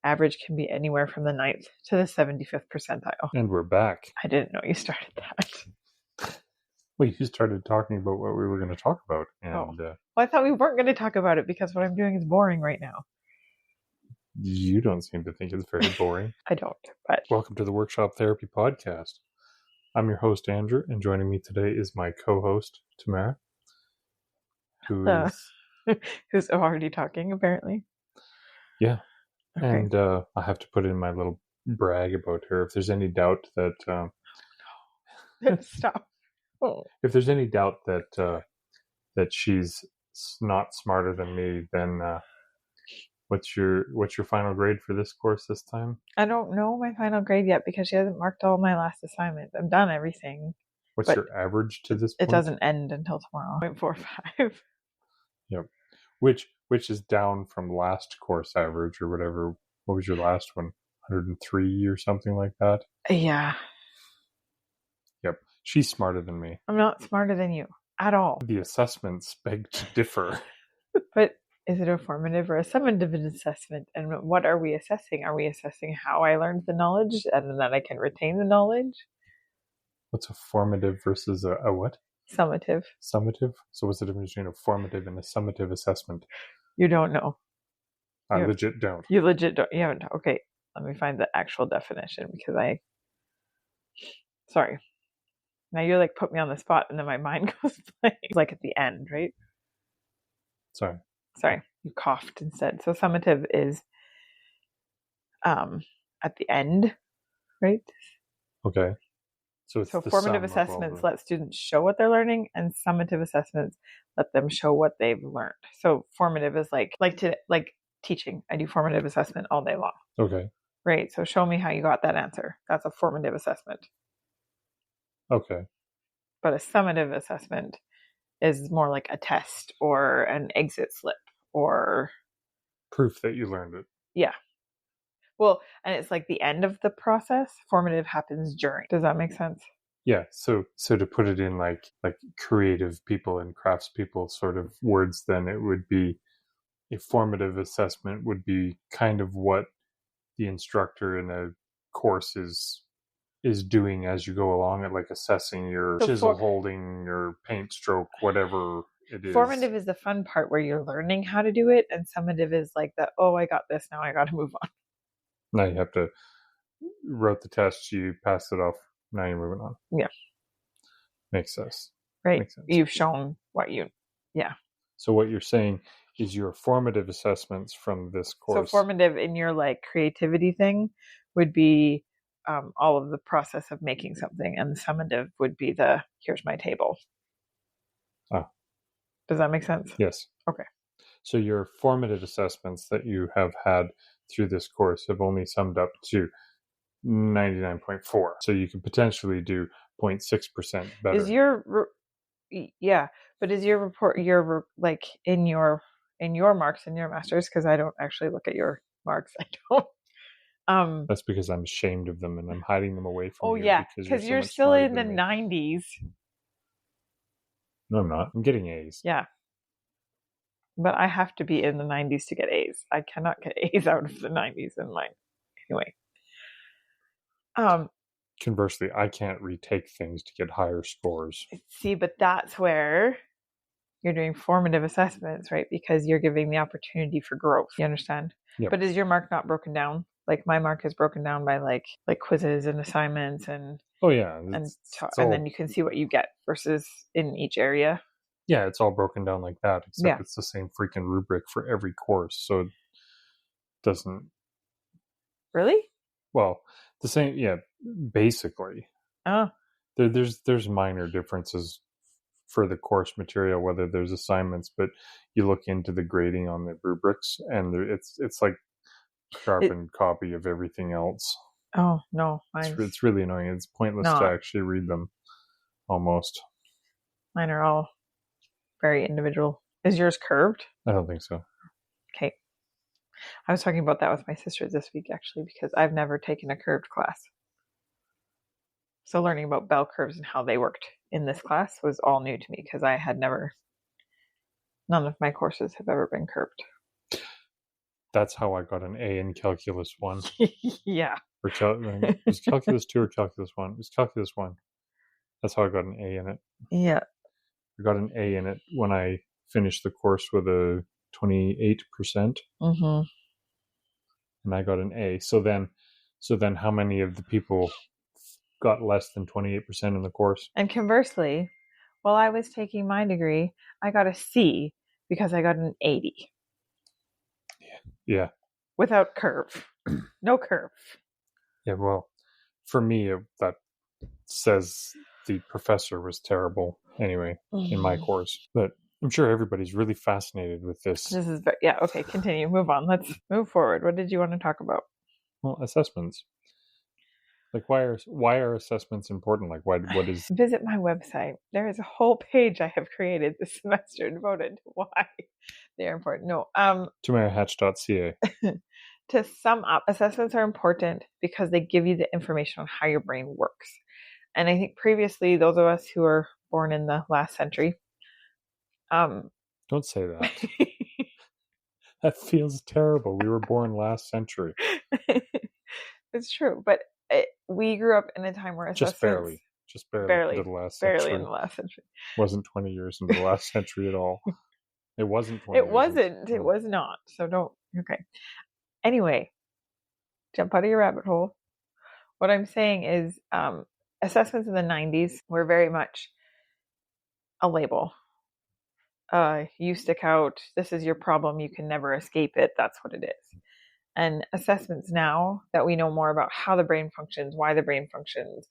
average can be anywhere from the 9th to the 75th percentile. And we're back. I didn't know you started that. Well, you started talking about what we were going to talk about. And Well, I thought we weren't going to talk about it because what I'm doing is boring right now. You don't seem to think it's very boring. I don't, but... Welcome to the Workshop Therapy Podcast. I'm your host, Andrew, and joining me today is my co-host, Tamara, who's already talking, apparently. Yeah. Okay. And I have to put in my little brag about her. If there's any doubt that... Stop. Oh. If there's any doubt that she's not smarter than me, then what's your final grade for this course this time? I don't know my final grade yet because she hasn't marked all my last assignments. I've done everything. What's your average to this point? It doesn't end until tomorrow. 0.45. Yep. Which is down from last course average or whatever. What was your last one? 103 or something like that? Yeah. Yep. She's smarter than me. I'm not smarter than you at all. The assessments beg to differ. But is it a formative or a summative assessment? And what are we assessing? Are we assessing how I learned the knowledge and that I can retain the knowledge? What's a formative versus a what? Summative. Summative? So what's the difference between a formative and a summative assessment? You don't know. I legit don't. You legit don't. You haven't. Okay, let me find the actual definition because sorry. Now you're like put me on the spot and then my mind goes blank. Like at the end, right? Sorry, you coughed instead. So summative is at the end, right? Okay. So formative assessments let students show what they're learning, and summative assessments let them show what they've learned. So formative is like teaching. I do formative assessment all day long. Okay. Right. So show me how you got that answer. That's a formative assessment. Okay. But a summative assessment is more like a test or an exit slip or proof that you learned it. Yeah. Well, and it's like the end of the process. Formative happens during. Does that make sense? Yeah. So to put it in like creative people and crafts people sort of words, then it would be a formative assessment would be kind of what the instructor in a course is doing as you go along, at like assessing your chisel holding, your paint stroke, whatever it is. Formative is the fun part where you're learning how to do it, and summative is like the, oh, I got this, now I got to move on. Now you have to wrote the test, you passed it off, now you're moving on. Yeah. Makes sense. Right. Makes sense. You've shown yeah. So what you're saying is your formative assessments from this course. So formative in your like creativity thing would be all of the process of making something, and the summative would be the here's my table. Ah. Does that make sense? Yes. Okay. So your formative assessments that you have had through this course have only summed up to 99.4. So you could potentially do 0.6% better. Is your but is your report like in your marks in your masters? Because I don't actually look at your marks. I don't. That's because I'm ashamed of them and I'm hiding them away from you. Oh yeah, because you're still in the 90s. No, I'm not. I'm getting A's. Yeah. But I have to be in the 90s to get A's. I cannot get A's out of the 90s in mine. Anyway. Conversely, I can't retake things to get higher scores. See, but that's where you're doing formative assessments, right? Because you're giving the opportunity for growth. You understand? Yep. But is your mark not broken down? Like my mark is broken down by like quizzes and assignments and and then you can see what you get versus in each area. Yeah, it's all broken down like that, except it's the same freaking rubric for every course, so it doesn't... Really? Well, the same, yeah, basically. Oh. There's minor differences for the course material, whether there's assignments, but you look into the grading on the rubrics, and it's like carbon copy of everything else. Oh, no. It's really annoying. It's pointless to actually read them, almost. Mine are all very individual. Is yours curved? I don't think so. Okay. I was talking about that with my sisters this week, actually, because I've never taken a curved class. So learning about bell curves and how they worked in this class was all new to me because I had none of my courses have ever been curved. That's how I got an A in Calculus 1. Yeah. Or was Calculus 2 or Calculus 1? It was Calculus 1. That's how I got an A in it. Yeah. I got an A in it when I finished the course with a 28%. Mm-hmm. And I got an A. So then how many of the people got less than 28% in the course? And conversely, while I was taking my degree, I got a C because I got an 80. Yeah. Without curve. No curve. Yeah, well, for me, that says the professor was terrible anyway in my course. But I'm sure everybody's really fascinated with this. This is, yeah, okay, continue. Move on. Let's move forward. What did you want to talk about? Well, assessments. Like, why are assessments important? Like, what is... Visit my website. There is a whole page I have created this semester devoted to why they're important. No, tomahatch.ca. To sum up, assessments are important because they give you the information on how your brain works. And I think previously, those of us who were born in the last century, don't say that. That feels terrible. We were born last century. It's true, but we grew up in a time where assessments... Just barely into the last century. Barely in the last century. Wasn't 20 years into the last century at all. It wasn't 20 It years. wasn't. It was not. So don't... Okay. Anyway, jump out of your rabbit hole. What I'm saying is assessments in the 90s were very much a label. You stick out, this is your problem, you can never escape it, that's what it is. And assessments now that we know more about how the brain functions, why the brain functions,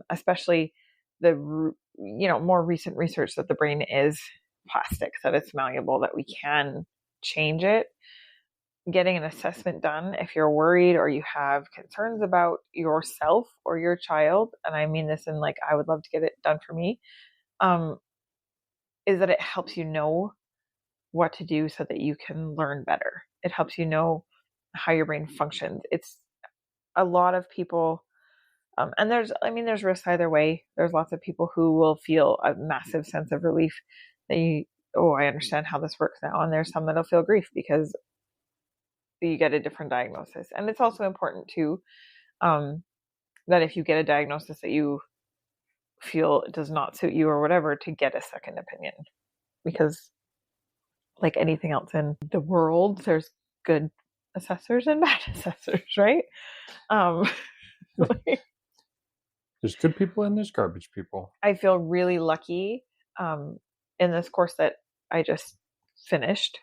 especially the more recent research that the brain is plastic, that it's malleable, that we can change it. Getting an assessment done if you're worried or you have concerns about yourself or your child, and I mean this in like I would love to get it done for me, is that it helps you know what to do so that you can learn better. It helps you know how your brain functions. It's a lot of people, and there's risks either way. There's lots of people who will feel a massive sense of relief that I understand how this works now. And there's some that'll feel grief because you get a different diagnosis. And it's also important too, that if you get a diagnosis that you feel it does not suit you or whatever, to get a second opinion, because like anything else in the world, there's good assessors and bad assessors, right? There's good people and there's garbage people. I feel really lucky in this course that I just finished.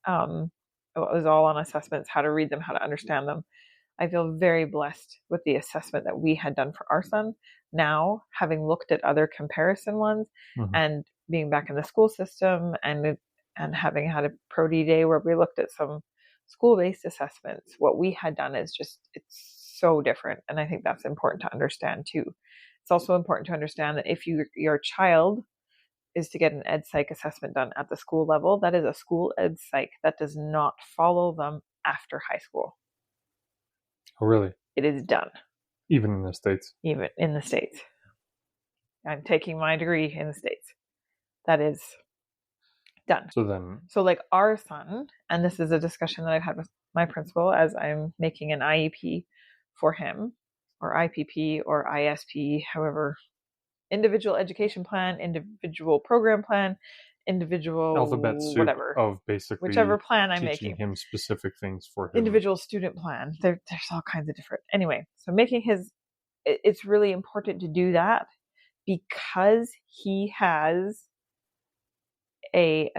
It was all on assessments, how to read them, how to understand them. I feel very blessed with the assessment that we had done for our son. Now, having looked at other comparison ones, and being back in the school system and having had a Pro D day where we looked at some school-based assessments, what we had done is it's so different. And I think that's important to understand too. It's also important to understand that if your child is to get an ed psych assessment done at the school level, that is a school ed psych that does not follow them after high school. Oh, really? It is done. Even in the States? Even in the States. I'm taking my degree in the States. That is done. So like our son, and this is a discussion that I've had with my principal as I'm making an IEP for him, or IPP or ISP, however, individual education plan, individual program plan, individual alphabet soup whatever of basically whichever plan I'm teaching making him specific things for him. Individual student plan. There's all kinds of different. Anyway, so it's really important to do that because he has an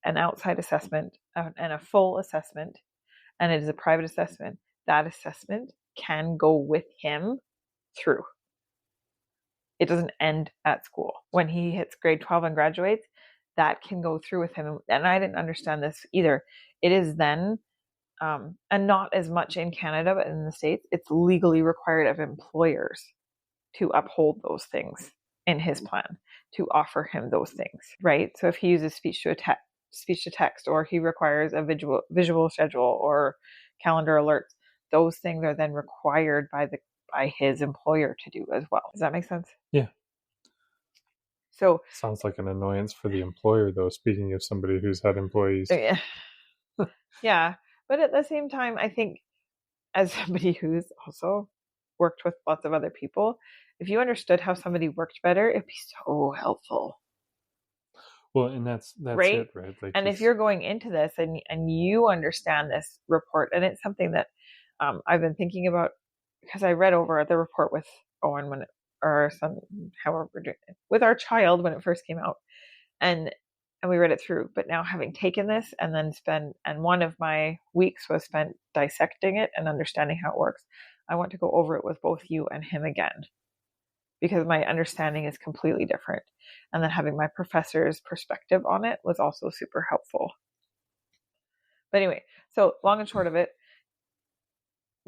outside assessment and a full assessment, and it is a private assessment. That assessment can go with him through. It doesn't end at school. When he hits grade 12 and graduates, that can go through with him. And I didn't understand this either. It is then, and not as much in Canada, but in the States, it's legally required of employers to uphold those things in his plan, to offer him those things, right? So if he uses speech to text, or he requires a visual schedule or calendar alerts, those things are then required by his employer to do as well. Does that make sense? Yeah. So sounds like an annoyance for the employer, though, speaking of somebody who's had employees. Yeah. But at the same time, I think as somebody who's also worked with lots of other people, if you understood how somebody worked better, it'd be so helpful. Well, and that's right? it, right? Like, And if you're going into this and you understand this report, and it's something that I've been thinking about because I read over the report with Owen when it, or some however we're doing it, with our child when it first came out, and we read it through. But now having taken this and then one of my weeks was spent dissecting it and understanding how it works. I want to go over it with both you and him again, because my understanding is completely different. And then having my professor's perspective on it was also super helpful. But anyway, so long and short of it,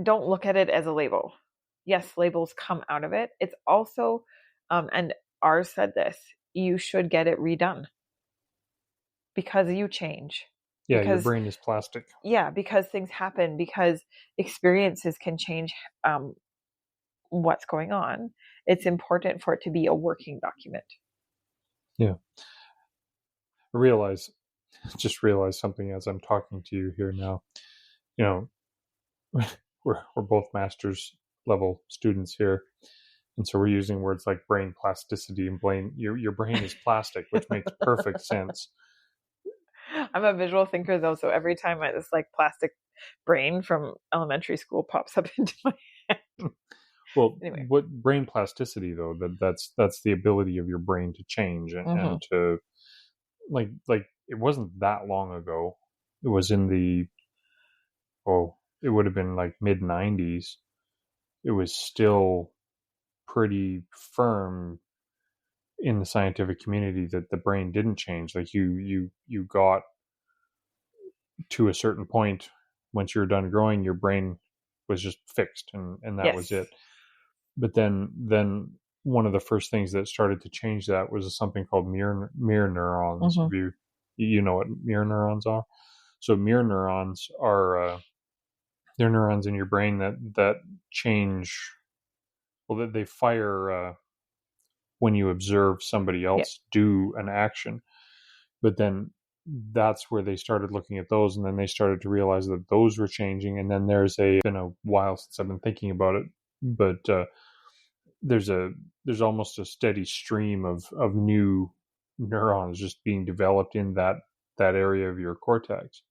don't look at it as a label. Yes, labels come out of it. It's also, and ours said this, you should get it redone because you change. yeah, because, your brain is plastic. Yeah, because things happen, because experiences can change what's going on. It's important for it to be a working document. Yeah. I just realized something as I'm talking to you here now. You know, we're both master's level students here. And so we're using words like brain plasticity and your brain is plastic, which makes perfect sense. I'm a visual thinker though, so every time this like plastic brain from elementary school pops up into my head. Well, anyway. What brain plasticity though, that's the ability of your brain to change and to like it wasn't that long ago. It was in it would have been like mid 90s. It was still pretty firm in the scientific community that the brain didn't change. Like you got to a certain point, once you're done growing, your brain was just fixed and that was it. But then one of the first things that started to change that was something called mirror neurons. You know what mirror neurons are? So mirror neurons are they're neurons in your brain that change. Well, they fire when you observe somebody else do an action. But then that's where they started looking at those, and then they started to realize that those were changing. And then it's been a while since I've been thinking about it, but there's almost a steady stream of new neurons just being developed in that area of your cortex.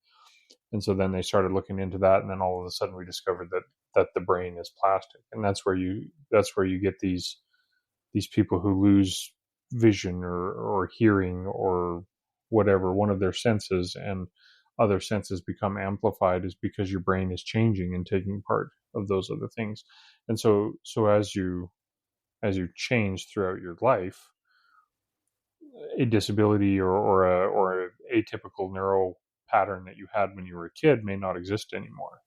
And so then they started looking into that, and then all of a sudden we discovered that the brain is plastic, and that's where you get these people who lose vision or hearing or whatever, one of their senses, and other senses become amplified, is because your brain is changing and taking part of those other things. And so as you change throughout your life, a disability or a atypical neural pattern that you had when you were a kid may not exist anymore.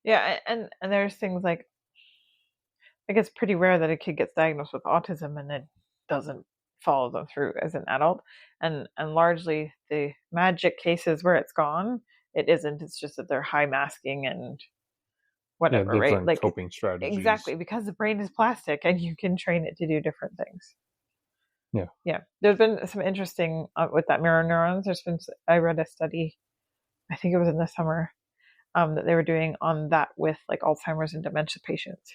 Yeah, and there's things like it's pretty rare that a kid gets diagnosed with autism and it doesn't follow them through as an adult, and largely the magic cases where it's gone, it isn't. It's just that they're high masking and whatever, right? Like coping strategies. Exactly, because the brain is plastic and you can train it to do different things. Yeah. There's been some interesting with that mirror neurons. I read a study, I think it was in the summer, that they were doing on that with like Alzheimer's and dementia patients.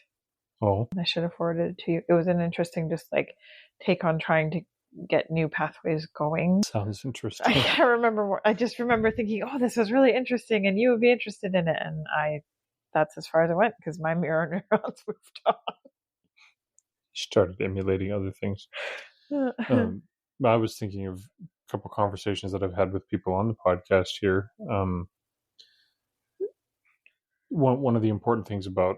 Oh, I should have forwarded it to you. It was an interesting just like take on trying to get new pathways going. Sounds interesting. I can't remember. I just remember thinking, oh, this was really interesting and you would be interested in it. And that's as far as I went because my mirror neurons moved on. Started emulating other things. I was thinking of a couple conversations that I've had with people on the podcast here. One of the important things about,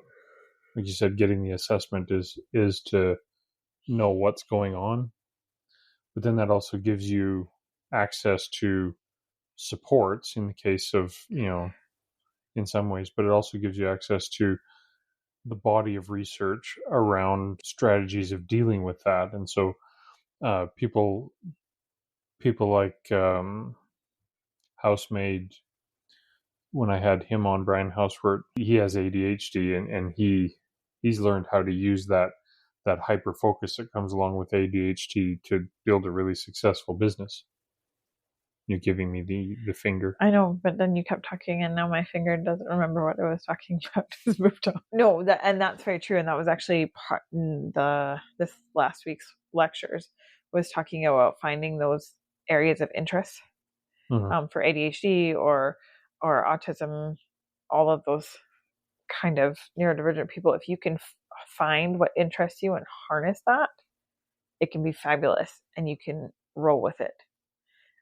like you said, getting the assessment is to know what's going on. But then that also gives you access to supports in the case of, in some ways, but it also gives you access to the body of research around strategies of dealing with that. And so people like Housemaid, when I had him on, Brian Housewort, he has ADHD and he's learned how to use that hyper focus that comes along with ADHD to build a really successful business. You're giving me the finger. I know, but then you kept talking, and now my finger doesn't remember what I was talking about. Just moved on. No, that's very true, and that was actually part in this last week's lectures was talking about finding those areas of interest for ADHD or autism, all of those kind of neurodivergent people. If you can find what interests you and harness that, it can be fabulous, and you can roll with it,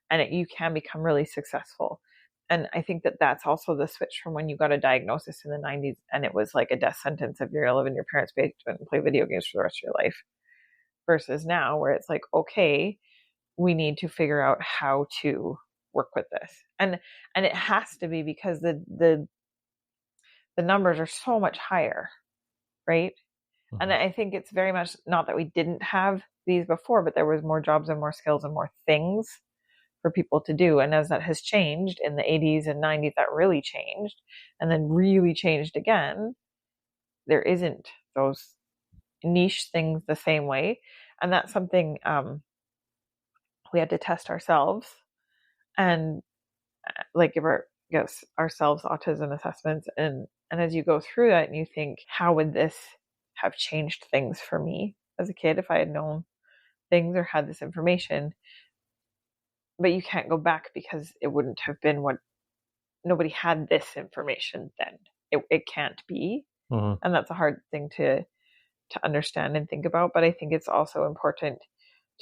and you can become really successful. And I think that that's also the switch from when you got a diagnosis in the 90s and it was like a death sentence of you're going to live in your parents' basement and play video games for the rest of your life, versus now where it's like, okay, we need to figure out how to work with this. And it has to be because the numbers are so much higher, right? Mm-hmm. And I think it's very much not that we didn't have these before, but there was more jobs and more skills and more things for people to do. And as that has changed in the 80s and 90s, that really changed, and then really changed again. There isn't those niche things the same way. And that's something we had to test ourselves and like give ourselves autism assessments. And as you go through that and you think, how would this have changed things for me as a kid if I had known things or had this information? But you can't go back because it wouldn't have been what nobody had this information then. It can't be. Mm-hmm. And that's a hard thing to understand and think about. But I think it's also important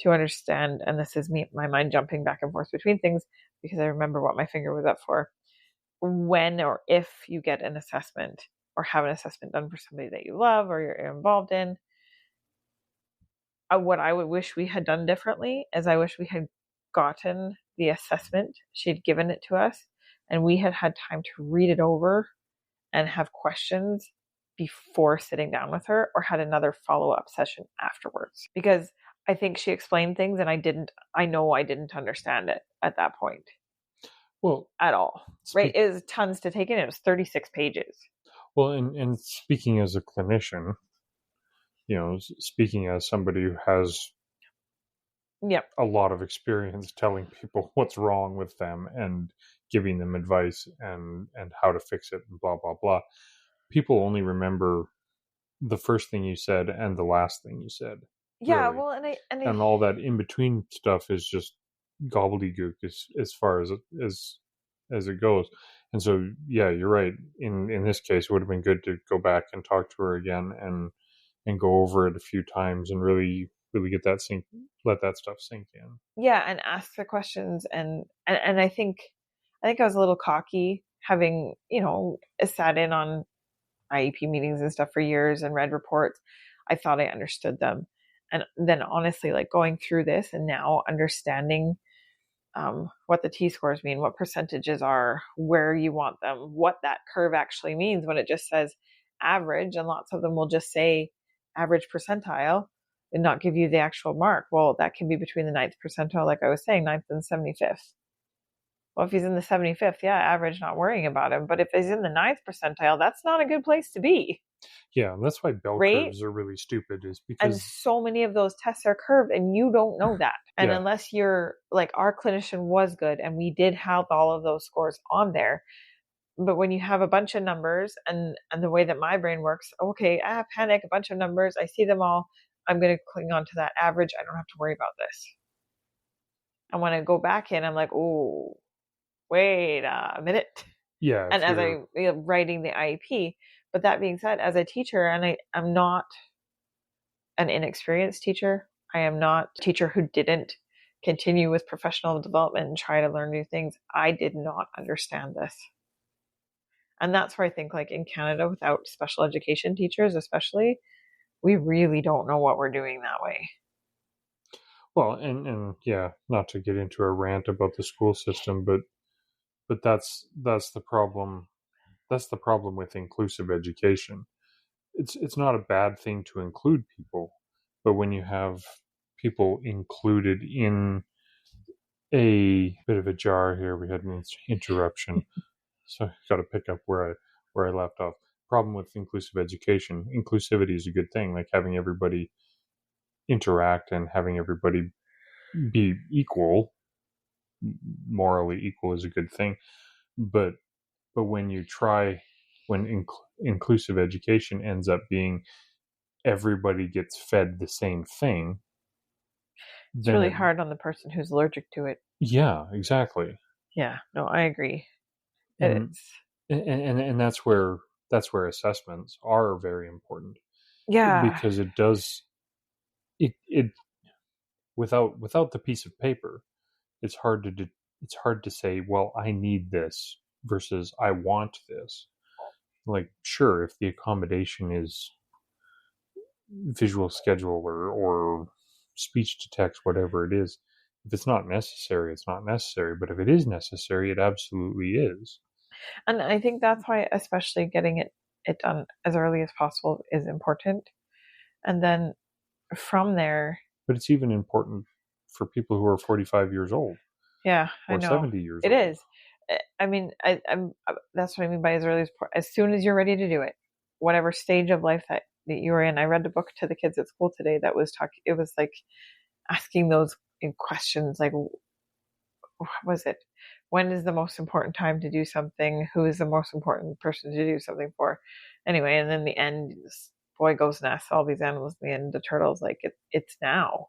to understand, and this is my mind jumping back and forth between things because I remember what my finger was up for. When or if you get an assessment or have an assessment done for somebody that you love or you're involved in, what I would wish we had done differently is I wish we had gotten the assessment, she'd given it to us, and we had time to read it over and have questions before sitting down with her, or had another follow-up session afterwards. Because I think she explained things and I know I didn't understand it at that point. Well, at all. Right? It was tons to take in. It was 36 pages. Well, and speaking as a clinician, speaking as somebody who has a lot of experience telling people what's wrong with them and giving them advice and how to fix it and blah, blah, blah. People only remember the first thing you said and the last thing you said. Yeah, really. Well, and all that in between stuff is just gobbledygook as far as it goes. And so, yeah, you're right. In this case, it would have been good to go back and talk to her again and go over it a few times and really get that let that stuff sink in. Yeah, and ask the questions, and I think I was a little cocky having sat in on IEP meetings and stuff for years and read reports. I thought I understood them, and then honestly, like going through this and now understanding what the T-scores mean, what percentages are, where you want them, what that curve actually means when it just says average, and lots of them will just say average percentile and not give you the actual mark. Well, that can be between the 9th percentile, like I was saying, 9th and 75th. Well, if he's in the 75th, yeah, average, not worrying about him. But if he's in the 9th percentile, that's not a good place to be. Yeah, and that's why bell curves are really stupid, is because... And so many of those tests are curved, and you don't know that. And unless you're, like, our clinician was good, and we did have all of those scores on there. But when you have a bunch of numbers, and the way that my brain works, okay, I panic, a bunch of numbers, I see them all, I'm going to cling on to that average, I don't have to worry about this. And when I go back in, I'm like, oh, wait a minute. Yeah. And as I'm writing the IEP, but that being said, as a teacher, and I'm not an inexperienced teacher, I am not a teacher who didn't continue with professional development and try to learn new things. I did not understand this. And that's where I think, like in Canada, without special education teachers, especially, we really don't know what we're doing that way. Well, and yeah, not to get into a rant about the school system, but that's the problem. That's the problem with inclusive education. It's not a bad thing to include people, but when you have people included in a bit of a jar here, we had an interruption, so I got to pick up where I left off. Problem with inclusive education: inclusivity is a good thing, like having everybody interact and having everybody be equal. morally equal is a good thing. But when you try, when inclusive education ends up being everybody gets fed the same thing, It's then really hard on the person who's allergic to it. yeah, exactly. Yeah, no, I agree. And It's and that's where assessments are very important, yeah, because it does it without the piece of paper, it's hard to say, well, I need this versus I want this. Like, sure, if the accommodation is visual scheduler or speech to text, whatever it is, if it's not necessary, it's not necessary. But if it is necessary, it absolutely is. and I think that's why, especially getting it done as early as possible is important. And then from there, But it's even important for people who are 45 years old yeah, I or know 70 years it old. is. I mean, I'm that's what I mean by as soon as you're ready to do it, whatever stage of life that you're in. I read a book to the kids at school today that was talking. It was like asking those questions, like what was it? When is the most important time to do something? Who is the most important person to do something for? Anyway, and then the end, this boy goes and asks all these animals. In the end, the turtle's like, it's now.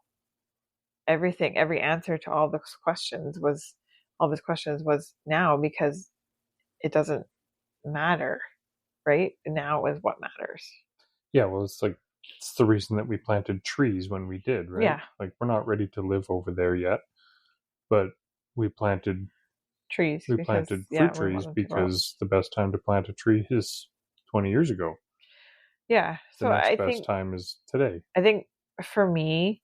Everything, every answer to all these questions was now, because it doesn't matter, right? Now is what matters. Yeah, well, it's the reason that we planted trees when we did, right? Yeah, Like, we're not ready to live over there yet, but we planted trees, because fruit yeah, we want trees them to grow. because the best time to plant a tree is 20 years ago. Yeah, The so next best time is today. I think for me,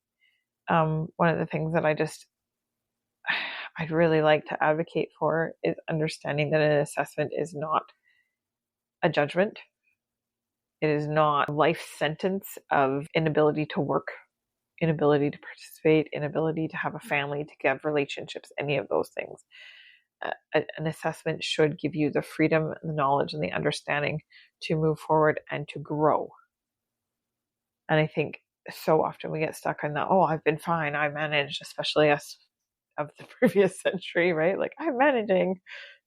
one of the things that I'd really like to advocate for is understanding that an assessment is not a judgment. It is not a life sentence of inability to work, inability to participate, inability to have a family, to have relationships, any of those things. An assessment should give you the freedom, the knowledge, and the understanding to move forward and to grow. And I think so often we get stuck in the, oh, I've been fine, I managed, especially us of the previous century, right? Like, I'm managing.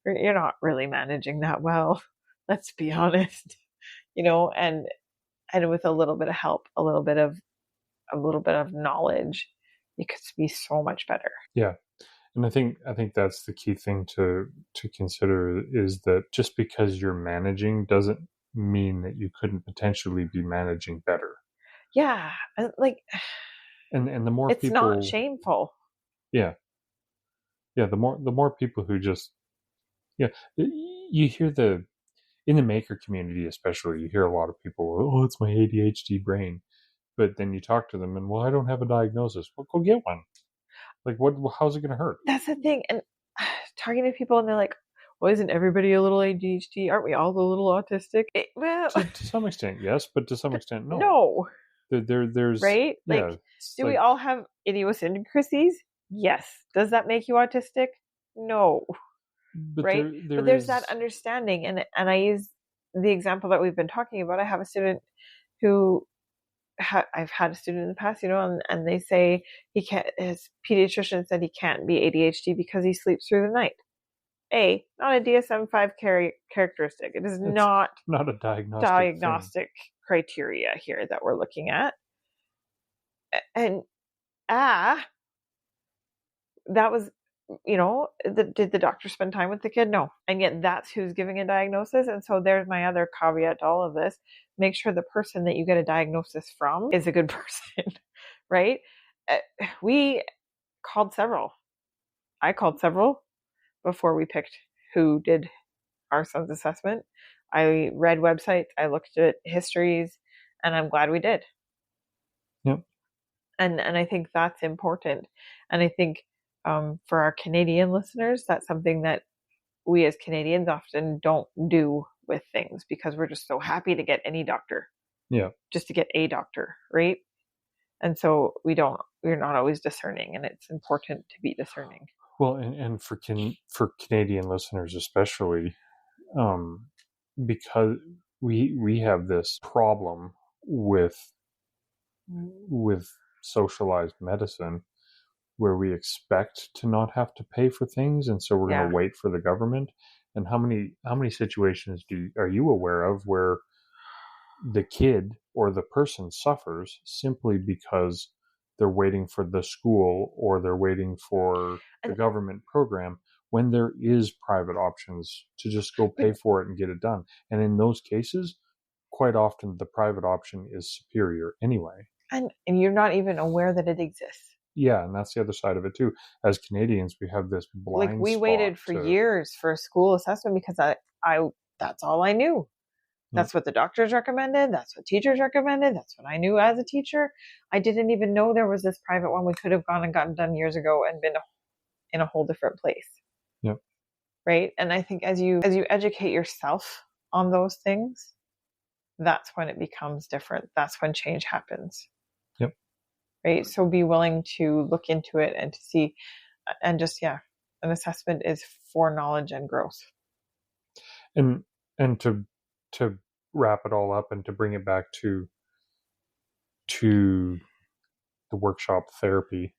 You're not really managing that well. Let's be honest, and with a little bit of help, a little bit of knowledge, you could be so much better. Yeah. And I think that's the key thing to consider, is that just because you're managing doesn't mean that you couldn't potentially be managing better. Yeah, like, And the more it's not people, shameful. yeah, yeah, the more people who just, yeah, you hear in the maker community especially, you hear a lot of people, oh, it's my ADHD brain. But then you talk to them and, well, I don't have a diagnosis. Well, go get one. Like, what? How's it going to hurt? That's the thing. And talking to people, and they're like, well, isn't everybody a little ADHD? Aren't we all a little autistic? Well, To some extent, yes, but to some extent, no. no. There's, Right? yeah. Like, do we all have idiosyncrasies? Yes. Does that make you autistic? No. But Right? there But there's is, that understanding, and I use the example that we've been talking about. I have a student who I've had a student in the past, and they say he can't. His pediatrician said he can't be ADHD because he sleeps through the night. Not a DSM-5 characteristic. It is it's not not a diagnostic criteria here that we're looking at. And that was, did the doctor spend time with the kid? No. And yet that's who's giving a diagnosis. And so there's my other caveat to all of this. Make sure the person that you get a diagnosis from is a good person, right? We called several. I called several before we picked who did our son's assessment. I read websites, I looked at histories, and I'm glad we did. Yep. And I think that's important. And I think for our Canadian listeners, that's something that we as Canadians often don't do with things, because we're just so happy to get any doctor. Yeah. Just to get a doctor, right? And so we're not always discerning, and it's important to be discerning. Well, and for Canadian listeners especially, because we have this problem with socialized medicine, where we expect to not have to pay for things, and so we're going to wait for the government. And how many situations are you aware of where the kid or the person suffers simply because they're waiting for the school or they're waiting for the government program, when there is private options to just go pay for it and get it done? And in those cases, quite often the private option is superior anyway. And you're not even aware that it exists. Yeah, and that's the other side of it too. As Canadians, we have this blind spot. We waited for years for a school assessment because I that's all I knew. That's what the doctors recommended. That's what teachers recommended. That's what I knew as a teacher. I didn't even know there was this private one we could have gone and gotten done years ago and been in a whole different place. Yep. Right. And I think as you educate yourself on those things, that's when it becomes different. That's when change happens. Yep. Right. So be willing to look into it and to see, and just, an assessment is for knowledge and growth. And to wrap it all up and to bring it back to the workshop therapy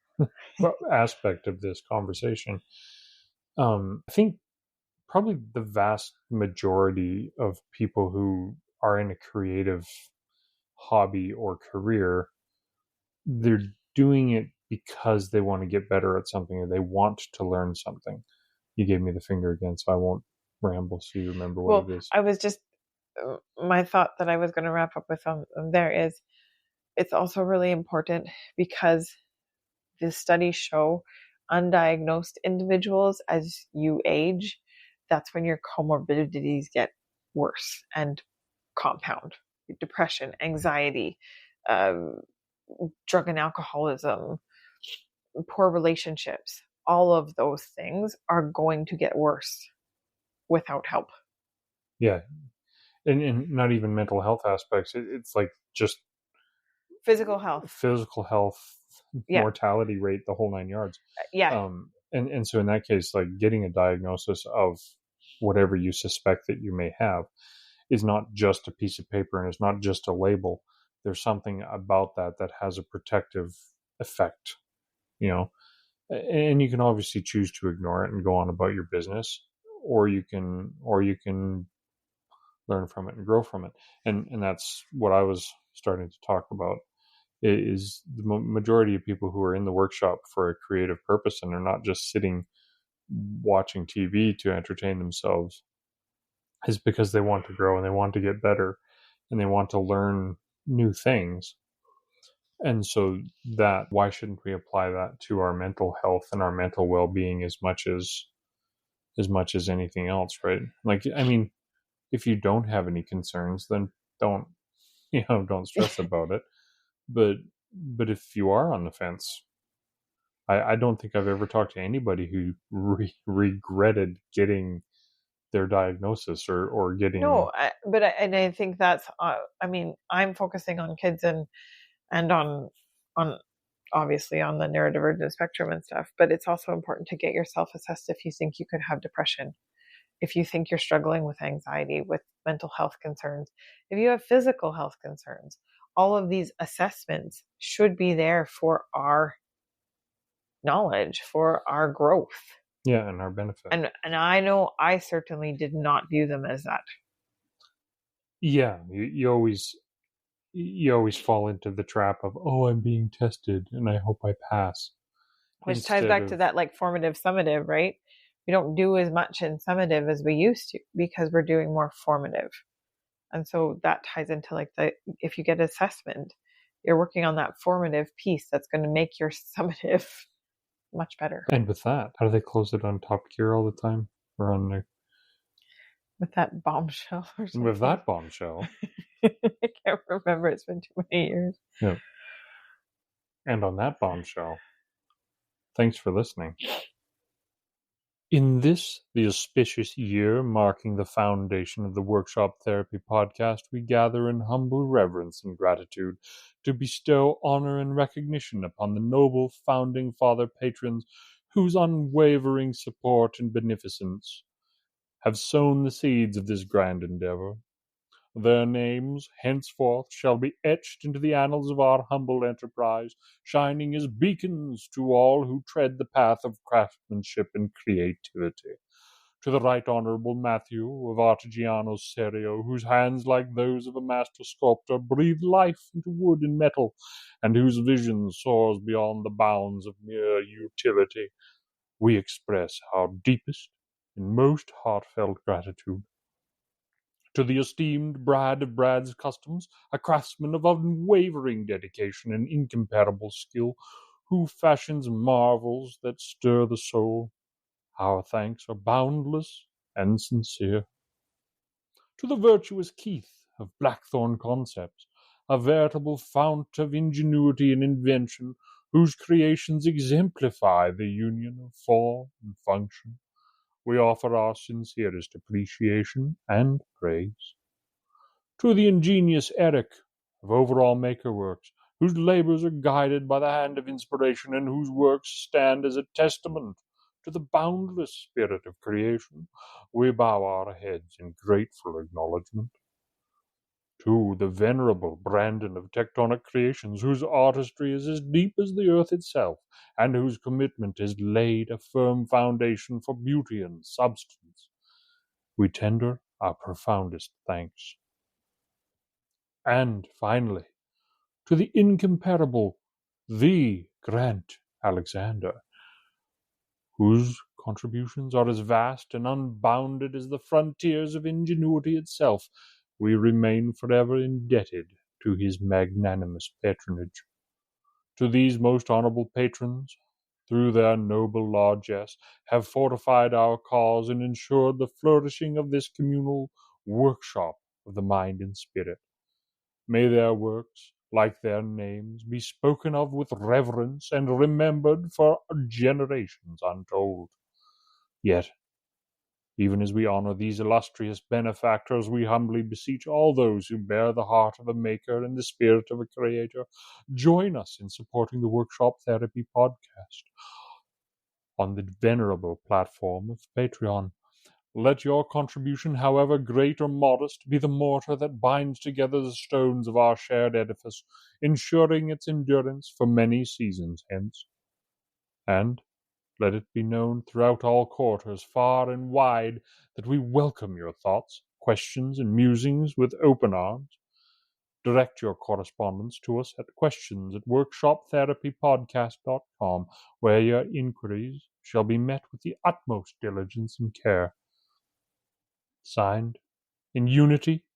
aspect of this conversation, I think probably the vast majority of people who are in a creative hobby or career, they're doing it because they want to get better at something or they want to learn something. You gave me the finger again, so I won't ramble so you remember what it is. I was just, my thought that I was going to wrap up with there is, it's also really important because the studies show undiagnosed individuals, as you age, that's when your comorbidities get worse and compound. Depression, anxiety, drug and alcoholism, poor relationships, all of those things are going to get worse without help. Yeah. And not even mental health aspects. It's like just physical health, mortality rate, the whole 9 yards. And so in that case, like, getting a diagnosis of whatever you suspect that you may have is not just a piece of paper and it's not just a label. There's something about that has a protective effect, and you can obviously choose to ignore it and go on about your business, or you can learn from it and grow from it. And that's what I was starting to talk about, is the majority of people who are in the workshop for a creative purpose and are not just sitting watching TV to entertain themselves, is because they want to grow and they want to get better and they want to learn new things. And so why shouldn't we apply that to our mental health and our mental well-being as much as anything else, right? Like, I mean, if you don't have any concerns, then don't stress about it. But if you are on the fence, I don't think I've ever talked to anybody who regretted getting their diagnosis or getting. No, I think that's, I'm focusing on kids and on obviously on the neurodivergent spectrum and stuff, but it's also important to get yourself assessed if you think you could have depression, if you think you're struggling with anxiety, with mental health concerns, if you have physical health concerns. All of these assessments should be there for our knowledge, for our growth. Yeah, and our benefit. And I know I certainly did not view them as that. Yeah, you always fall into the trap of, I'm being tested and I hope I pass. Which ties back to that, like, formative, summative, right? We don't do as much in summative as we used to because we're doing more formative. And so that ties into, like, if you get assessment, you're working on that formative piece that's going to make your summative much better. And with that, how do they close it on Top Gear all the time? Or on the... With that bombshell or something? With that bombshell. I can't remember. It's been too many years. Yeah. And on that bombshell, thanks for listening. In this, the auspicious year marking the foundation of the Workshop Therapy podcast, we gather in humble reverence and gratitude to bestow honor and recognition upon the noble founding father patrons whose unwavering support and beneficence have sown the seeds of this grand endeavor. Their names henceforth shall be etched into the annals of our humble enterprise, shining as beacons to all who tread the path of craftsmanship and creativity. To the Right Honourable Matthew of Artigiano Serio, whose hands, like those of a master sculptor, breathe life into wood and metal, and whose vision soars beyond the bounds of mere utility, we express our deepest and most heartfelt gratitude. To the esteemed Brad of Brad's Customs, a craftsman of unwavering dedication and incomparable skill, who fashions marvels that stir the soul, our thanks are boundless and sincere. To the virtuous Keith of Blackthorn Concepts, a veritable fount of ingenuity and invention, whose creations exemplify the union of form and function, we offer our sincerest appreciation and praise. To the ingenious Eric of Overall Makerworks, whose labors are guided by the hand of inspiration and whose works stand as a testament to the boundless spirit of creation, we bow our heads in grateful acknowledgment. To the venerable Brandon of Tectonic Creations, whose artistry is as deep as the earth itself, and whose commitment has laid a firm foundation for beauty and substance, we tender our profoundest thanks. And finally, to the incomparable, the Grant Alexander, whose contributions are as vast and unbounded as the frontiers of ingenuity itself, we remain forever indebted to his magnanimous patronage. To these most honourable patrons, through their noble largesse, have fortified our cause and ensured the flourishing of this communal workshop of the mind and spirit. May their works, like their names, be spoken of with reverence and remembered for generations untold. Yet, even as we honor these illustrious benefactors, we humbly beseech all those who bear the heart of a maker and the spirit of a creator, join us in supporting the Workshop Therapy podcast on the venerable platform of Patreon. Let your contribution, however great or modest, be the mortar that binds together the stones of our shared edifice, ensuring its endurance for many seasons hence. And let it be known throughout all quarters, far and wide, that we welcome your thoughts, questions, and musings with open arms. Direct your correspondence to us at questions@workshoptherapypodcast.com, where your inquiries shall be met with the utmost diligence and care. Signed, in unity,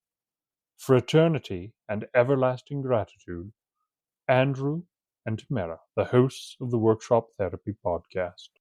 fraternity, and everlasting gratitude, Andrew and Tamara, the hosts of the Workshop Therapy Podcast.